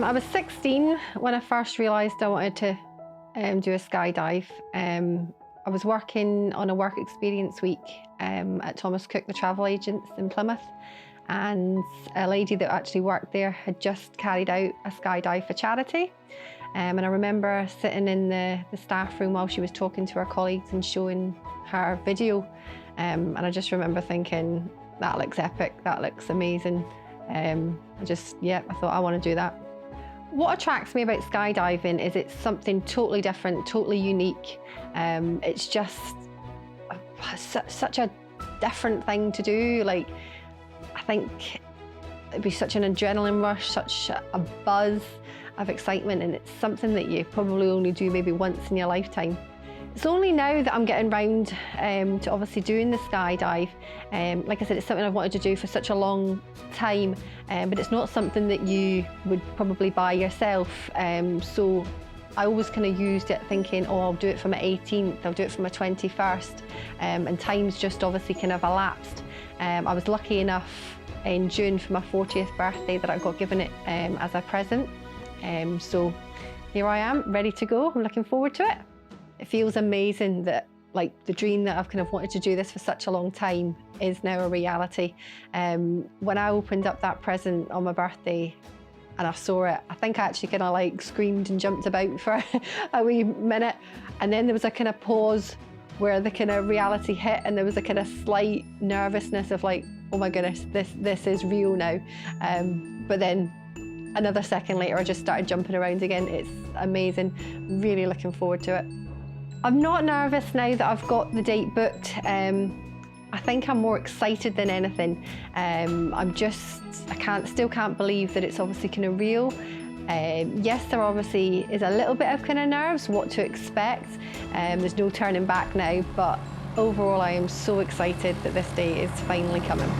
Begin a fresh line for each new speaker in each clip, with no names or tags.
I was 16 when I first realised I wanted to do a skydive. I was working on a work experience week at Thomas Cook, the travel agents in Plymouth, and a lady that actually worked there had just carried out a skydive for charity. And I remember sitting in the staff room while she was talking to her colleagues and showing her video. And I just remember thinking, that looks epic, that looks amazing. I thought I want to do that. What attracts me about skydiving is it's something totally different, totally unique. It's just such a different thing to do. Like, I think it'd be such an adrenaline rush, such a buzz of excitement, and it's something that you probably only do maybe once in your lifetime. It's only now that I'm getting round to obviously doing the skydive. Like I said, it's something I've wanted to do for such a long time, but it's not something that you would probably buy yourself. So I always kind of used it thinking, oh, I'll do it for my 18th, I'll do it for my 21st, and time's just obviously kind of elapsed. I was lucky enough in June for my 40th birthday that I got given it as a present. So here I am, ready to go. I'm looking forward to it. It feels amazing that, like, the dream that I've kind of wanted to do this for such a long time is now a reality. When I opened up that present on my birthday and I saw it, I think I actually kind of like screamed and jumped about for a wee minute. And then there was a kind of pause where the kind of reality hit, and there was a kind of slight nervousness of like, oh my goodness, this is real now. But then another second later, I just started jumping around again. It's amazing, really looking forward to it. I'm not nervous now that I've got the date booked. I think I'm more excited than anything. I still can't believe that it's obviously kind of real. Yes, there obviously is a little bit of kind of nerves, what to expect. There's no turning back now, but overall I am so excited that this day is finally coming.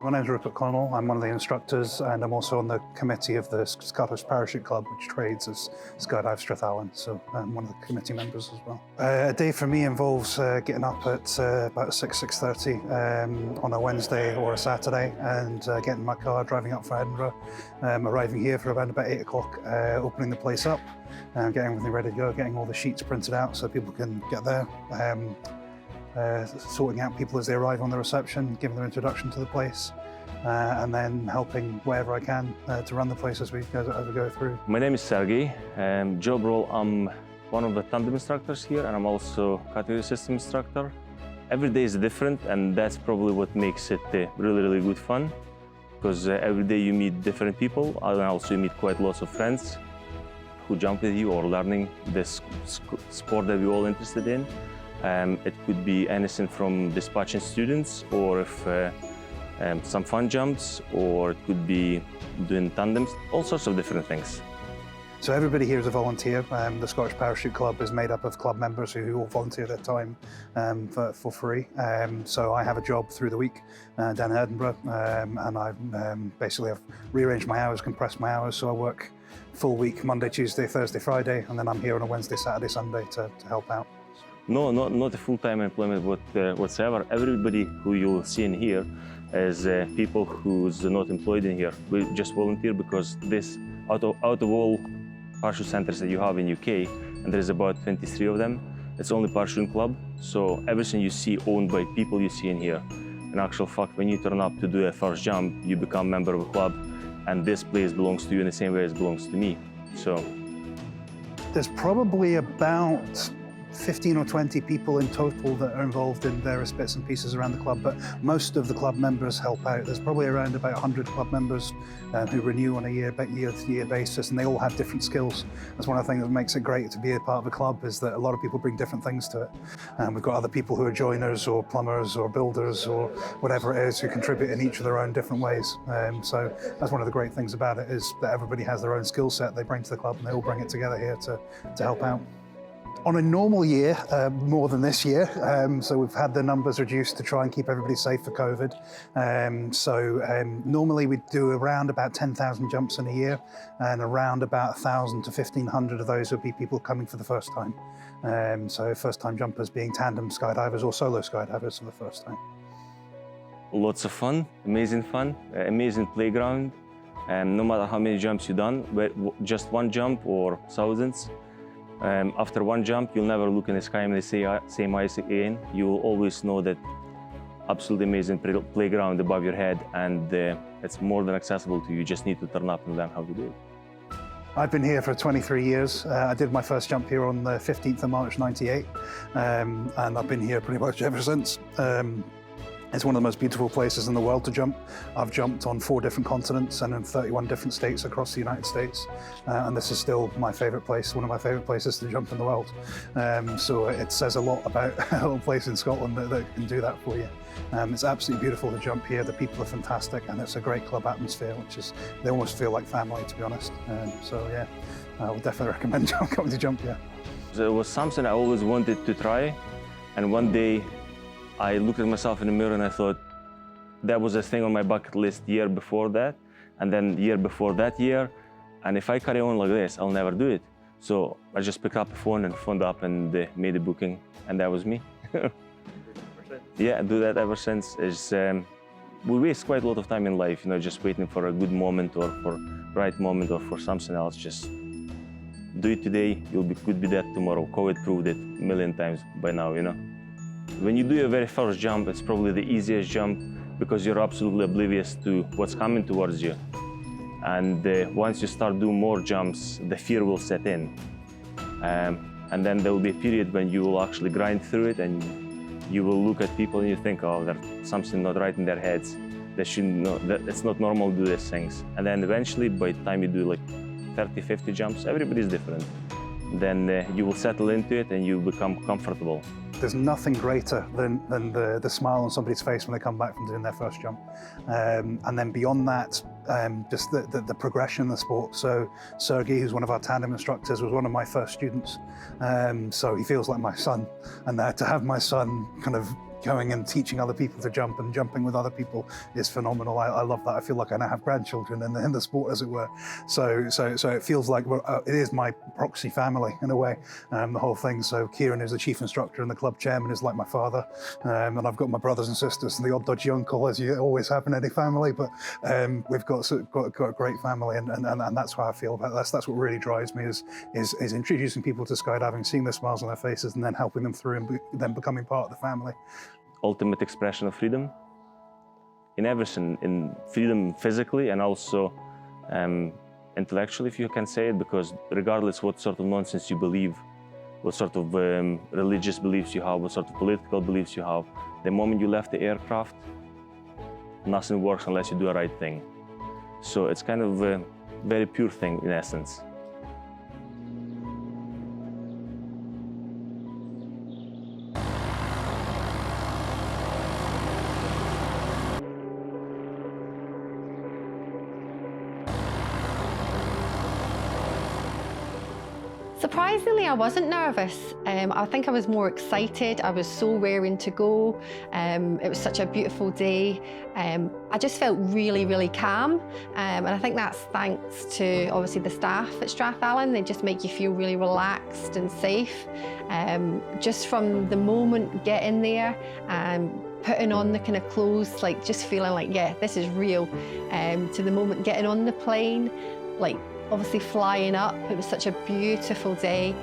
My name's Rupert Connell. I'm one of the instructors, and I'm also on the committee of the Scottish Parachute Club, which trades as Skydive Strathallan, so I'm one of the committee members as well. A day for me involves getting up at about 6:30 on a Wednesday or a Saturday, and getting in my car, driving up from Edinburgh, arriving here for around about 8 o'clock, opening the place up, getting everything ready to go, getting all the sheets printed out so people can get there. Sorting out people as they arrive on the reception, giving their introduction to the place, and then helping wherever I can to run the place as we go through.
My name is Sergey. Job role, I'm one of the tandem instructors here, and I'm also category system instructor. Every day is different, and that's probably what makes it really, really good fun, because every day you meet different people, and also you meet quite lots of friends who jump with you or learning this sport that we're all interested in. It could be anything from dispatching students, or if some fun jumps, or it could be doing tandems, all sorts of different things.
So everybody here is a volunteer. The Scottish Parachute Club is made up of club members who all volunteer their time for free. So I have a job through the week down in Edinburgh, and I've rearranged my hours, compressed my hours, so I work full week, Monday, Tuesday, Thursday, Friday, and then I'm here on a Wednesday, Saturday, Sunday to help out.
No, not a full-time employment whatsoever. Everybody who you'll see in here is people who's not employed in here. We just volunteer because this, out of all parachute centers that you have in UK, and there's about 23 of them, it's only parachute club. So everything you see owned by people you see in here. In actual fact, when you turn up to do a first jump, you become a member of a club, and this place belongs to you in the same way as it belongs to me. So
there's probably about 15 or 20 people in total that are involved in various bits and pieces around the club, but most of the club members help out. There's probably around about 100 club members who renew on a year-to-year basis, and they all have different skills. That's one of the things that makes it great to be a part of a club, is that a lot of people bring different things to it. We've got other people who are joiners or plumbers or builders or whatever it is, who contribute in each of their own different ways. So that's one of the great things about it, is that everybody has their own skill set they bring to the club, and they all bring it together here to help out. On a normal year, more than this year, so we've had the numbers reduced to try and keep everybody safe for COVID. Normally we do around about 10,000 jumps in a year, and around about 1,000 to 1,500 of those would be people coming for the first time. So first-time jumpers being tandem skydivers or solo skydivers for the first time.
Lots of fun, amazing playground. No matter how many jumps you've done, just one jump or thousands, after one jump, you'll never look in the sky in the same eyes again. You will always know that absolutely amazing playground above your head, and it's more than accessible to you. You just need to turn up and learn how to do it.
I've been here for 23 years. I did my first jump here on the 15th of March, '98, and I've been here pretty much ever since. It's one of the most beautiful places in the world to jump. I've jumped on 4 different continents and in 31 different states across the United States. And this is still my favorite place, one of my favorite places to jump in the world. So it says a lot about a little place in Scotland that can do that for you. It's absolutely beautiful to jump here. The people are fantastic, and it's a great club atmosphere, they almost feel like family, to be honest. So yeah, I would definitely recommend coming to jump here.
It was something I always wanted to try, and one day I looked at myself in the mirror and I thought, that was a thing on my bucket list year before that, and then year before that year, and if I carry on like this, I'll never do it. So I just picked up the phone and phoned up and made a booking, and that was me. Yeah, I do that ever since. We waste quite a lot of time in life, just waiting for a good moment or for right moment or for something else. Just do it today, could be dead tomorrow. COVID proved it a million times by now, When you do your very first jump, it's probably the easiest jump because you're absolutely oblivious to what's coming towards you. And once you start doing more jumps, the fear will set in. And then there will be a period when you will actually grind through it, and you will look at people and you think, oh, there's something not right in their heads. They shouldn't know, it's not normal to do these things. And then eventually, by the time you do like 30, 50 jumps, everybody's different. Then you will settle into it and you become comfortable.
There's nothing greater than the smile on somebody's face when they come back from doing their first jump. And then beyond that, just the progression in the sport. So Sergey, who's one of our tandem instructors, was one of my first students. So he feels like my son. And to have my son kind of going and teaching other people to jump and jumping with other people is phenomenal. I love that. I feel like I now have grandchildren in the sport, as it were. So it feels like it is my proxy family in a way, the whole thing. So Kieran is the chief instructor and the club chairman is like my father. And I've got my brothers and sisters and the odd dodgy uncle, as you always have in any family. But we've got a great family, and that's how I feel about this. That's what really drives me is introducing people to skydiving, seeing the smiles on their faces, and then helping them through and then becoming part of the family.
Ultimate expression of freedom in everything, in freedom physically and also intellectually, if you can say it, because regardless what sort of nonsense you believe, what sort of religious beliefs you have, what sort of political beliefs you have, the moment you left the aircraft, nothing works unless you do the right thing. So it's kind of a very pure thing in essence.
Surprisingly, I wasn't nervous. I think I was more excited. I was so raring to go. It was such a beautiful day. I just felt really, really calm. And I think that's thanks to obviously the staff at Strathallan. They just make you feel really relaxed and safe. Just from the moment getting there, putting on the kind of clothes, like just feeling like, yeah, this is real. To the moment getting on the plane, like obviously flying up, it was such a beautiful day.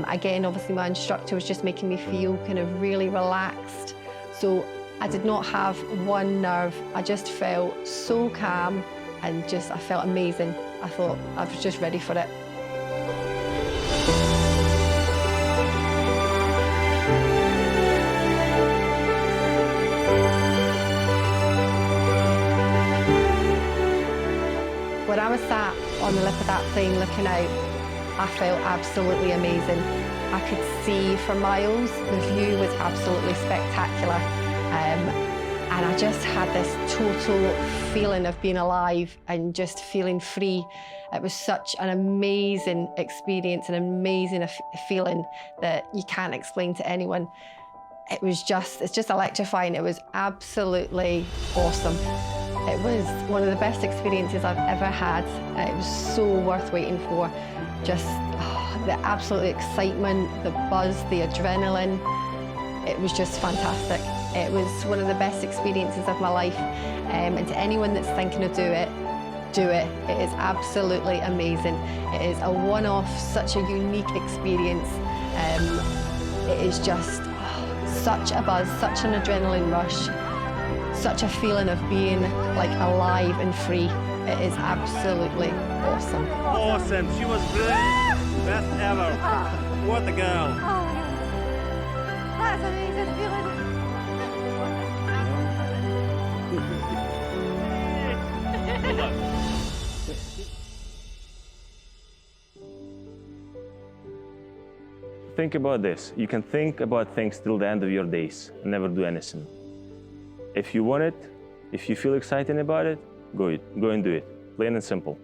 Again, obviously my instructor was just making me feel kind of really relaxed. So I did not have one nerve. I just felt so calm and I felt amazing. I thought I was just ready for it. was sat on the lip of that plane looking out, I felt absolutely amazing. I could see for miles. The view was absolutely spectacular. And I just had this total feeling of being alive and just feeling free. It was such an amazing experience, an amazing feeling that you can't explain to anyone. It's just electrifying. It was absolutely awesome. It was one of the best experiences I've ever had. It was so worth waiting for. Just the absolute excitement, the buzz, the adrenaline. It was just fantastic. It was one of the best experiences of my life. And to anyone that's thinking of do it. It is absolutely amazing. It is a one-off, such a unique experience. It is just such a buzz, such an adrenaline rush, such a feeling of being like alive and free. It is absolutely awesome.
Awesome, she was brilliant. Best ever. What a girl.
Oh my God. That's amazing feeling.
Think about this. You can think about things till the end of your days and never do anything. If you want it, if you feel excited about it, go and do it. Plain and simple.